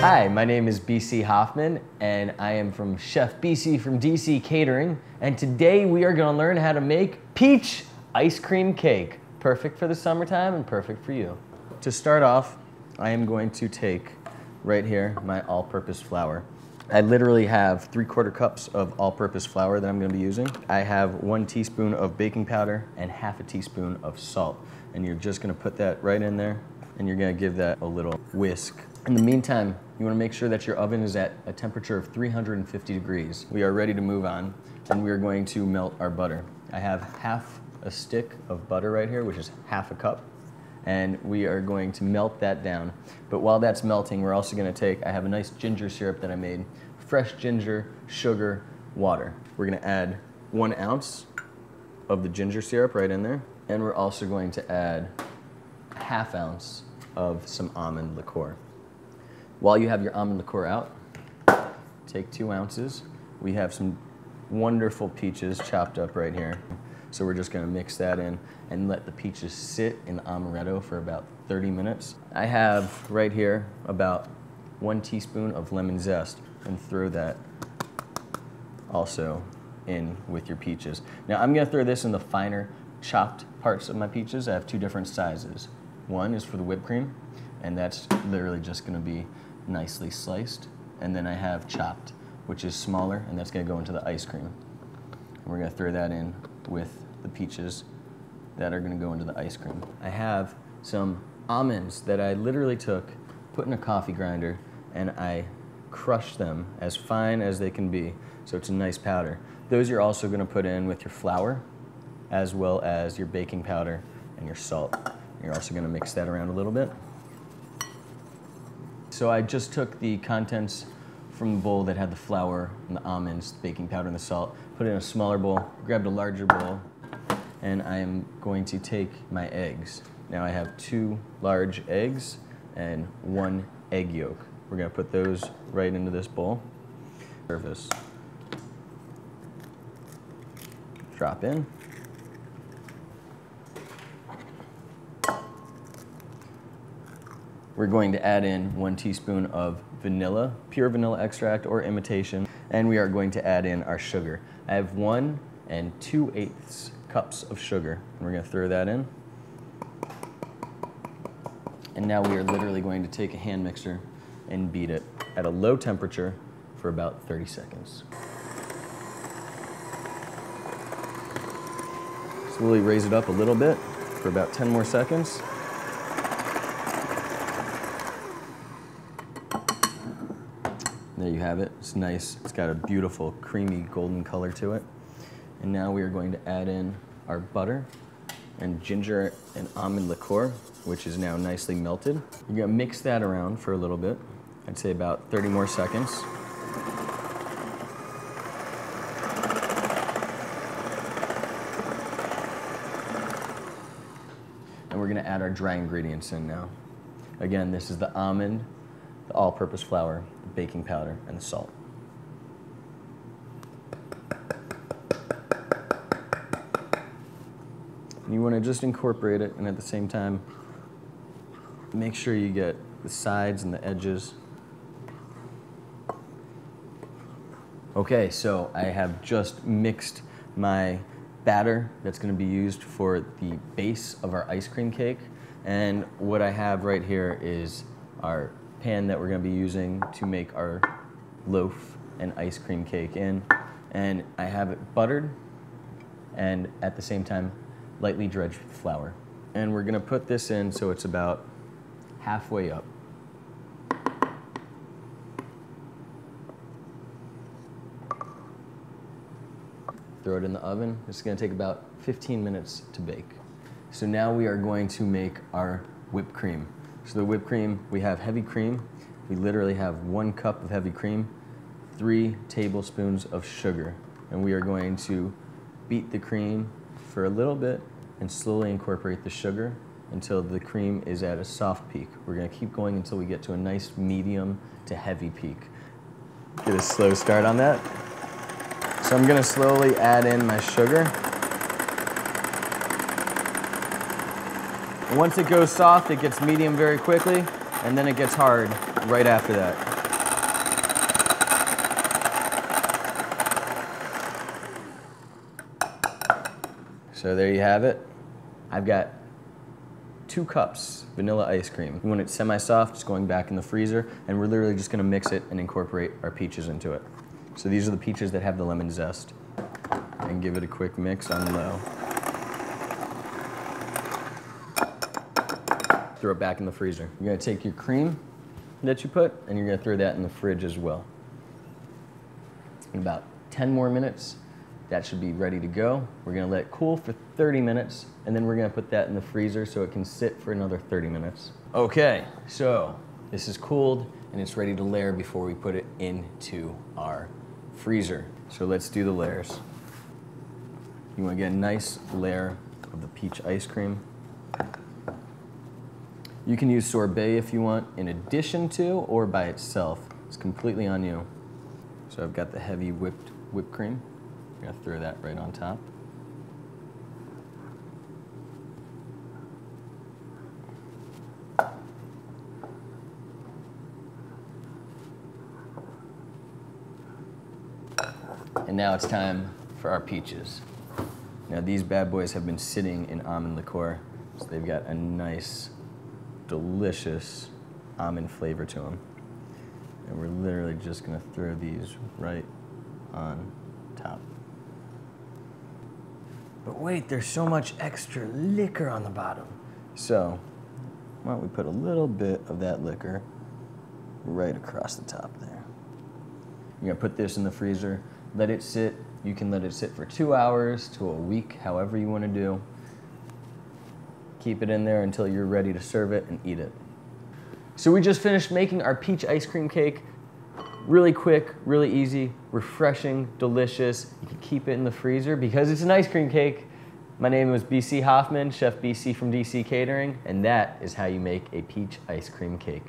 Hi, my name is BC Hoffman, and I am from Chef BC from DC Catering, and today we are going to learn how to make peach ice cream cake. Perfect for the summertime and perfect for you. To start off, I am going to take right here my all-purpose flour. I literally have 3/4 cups of all-purpose flour that I'm going to be using. I have 1 teaspoon of baking powder and 1/2 teaspoon of salt, and you're just going to put that right in there, and you're going to give that a little whisk. In the meantime, you want to make sure that your oven is at a temperature of 350 degrees. We are ready to move on, and we are going to melt our butter. I have 1/2 a stick of butter right here, which is 1/2 a cup, and we are going to melt that down. But while that's melting, we're also going to take, I have a nice ginger syrup that I made, fresh ginger, sugar, water. We're going to add 1 ounce of the ginger syrup right in there, and we're also going to add 1/2 ounce of some almond liqueur. While you have your almond liqueur out, take 2 ounces. We have some wonderful peaches chopped up right here. So we're just gonna mix that in and let the peaches sit in the amaretto for about 30 minutes. I have right here about 1 teaspoon of lemon zest, and throw that also in with your peaches. Now I'm gonna throw this in the finer chopped parts of my peaches. I have 2 different sizes. One is for the whipped cream, and that's literally just gonna be nicely sliced. And then I have chopped, which is smaller, and that's gonna go into the ice cream. And we're gonna throw that in with the peaches that are gonna go into the ice cream. I have some almonds that I literally took, put in a coffee grinder, and I crushed them as fine as they can be, so it's a nice powder. Those you're also gonna put in with your flour, as well as your baking powder and your salt. You're also gonna mix that around a little bit. So I just took the contents from the bowl that had the flour and the almonds, the baking powder and the salt, put it in a smaller bowl, grabbed a larger bowl, and I am going to take my eggs. Now I have 2 large eggs and 1 egg yolk. We're gonna put those right into this bowl. Surface. Drop in. We're going to add in 1 teaspoon of vanilla, pure vanilla extract or imitation, and we are going to add in our sugar. I have 1 2/8 cups of sugar, and we're going to throw that in. And now we are literally going to take a hand mixer and beat it at a low temperature for about 30 seconds. Slowly raise it up a little bit for about 10 more seconds. There you have it. It's nice. It's got a beautiful creamy golden color to it. And now we are going to add in our butter and ginger and almond liqueur, which is now nicely melted. You're going to mix that around for a little bit. I'd say about 30 more seconds. And we're going to add our dry ingredients in now. Again, this is the almond, the all-purpose flour, the baking powder, and the salt. And you want to just incorporate it, and at the same time, make sure you get the sides and the edges. Okay, so I have just mixed my batter that's going to be used for the base of our ice cream cake. And what I have right here is our pan that we're going to be using to make our loaf and ice cream cake in. And I have it buttered and at the same time lightly dredged with flour. And we're going to put this in so it's about halfway up. Throw it in the oven. It's going to take about 15 minutes to bake. So now we are going to make our whipped cream. So the whipped cream, we have heavy cream. We literally have 1 cup of heavy cream, 3 tablespoons of sugar. And we are going to beat the cream for a little bit and slowly incorporate the sugar until the cream is at a soft peak. We're going to keep going until we get to a nice medium to heavy peak. Get a slow start on that. So I'm going to slowly add in my sugar. Once it goes soft, it gets medium very quickly, and then it gets hard right after that. So there you have it. I've got 2 cups vanilla ice cream. You want it semi-soft, just going back in the freezer, and we're literally just gonna mix it and incorporate our peaches into it. So these are the peaches that have the lemon zest. And give it a quick mix on low. Throw it back in the freezer. You're gonna take your cream that you put, and you're gonna throw that in the fridge as well. In about 10 more minutes, that should be ready to go. We're gonna let it cool for 30 minutes, and then we're gonna put that in the freezer so it can sit for another 30 minutes. Okay, so this is cooled, and it's ready to layer before we put it into our freezer. So let's do the layers. You wanna get a nice layer of the peach ice cream. You can use sorbet if you want, in addition to or by itself. It's completely on you. So I've got the heavy whipped cream. I'm gonna throw that right on top. And now it's time for our peaches. Now these bad boys have been sitting in almond liqueur, so they've got a nice, delicious almond flavor to them. And we're literally just gonna throw these right on top. But wait, there's so much extra liquor on the bottom. So, why don't we put a little bit of that liquor right across the top there. You're gonna put this in the freezer, let it sit. You can let it sit for 2 hours to a week, however you wanna do. Keep it in there until you're ready to serve it and eat it. So we just finished making our peach ice cream cake. Really quick, really easy, refreshing, delicious. You can keep it in the freezer because it's an ice cream cake. My name is BC Hoffman, Chef BC from DC Catering, and that is how you make a peach ice cream cake.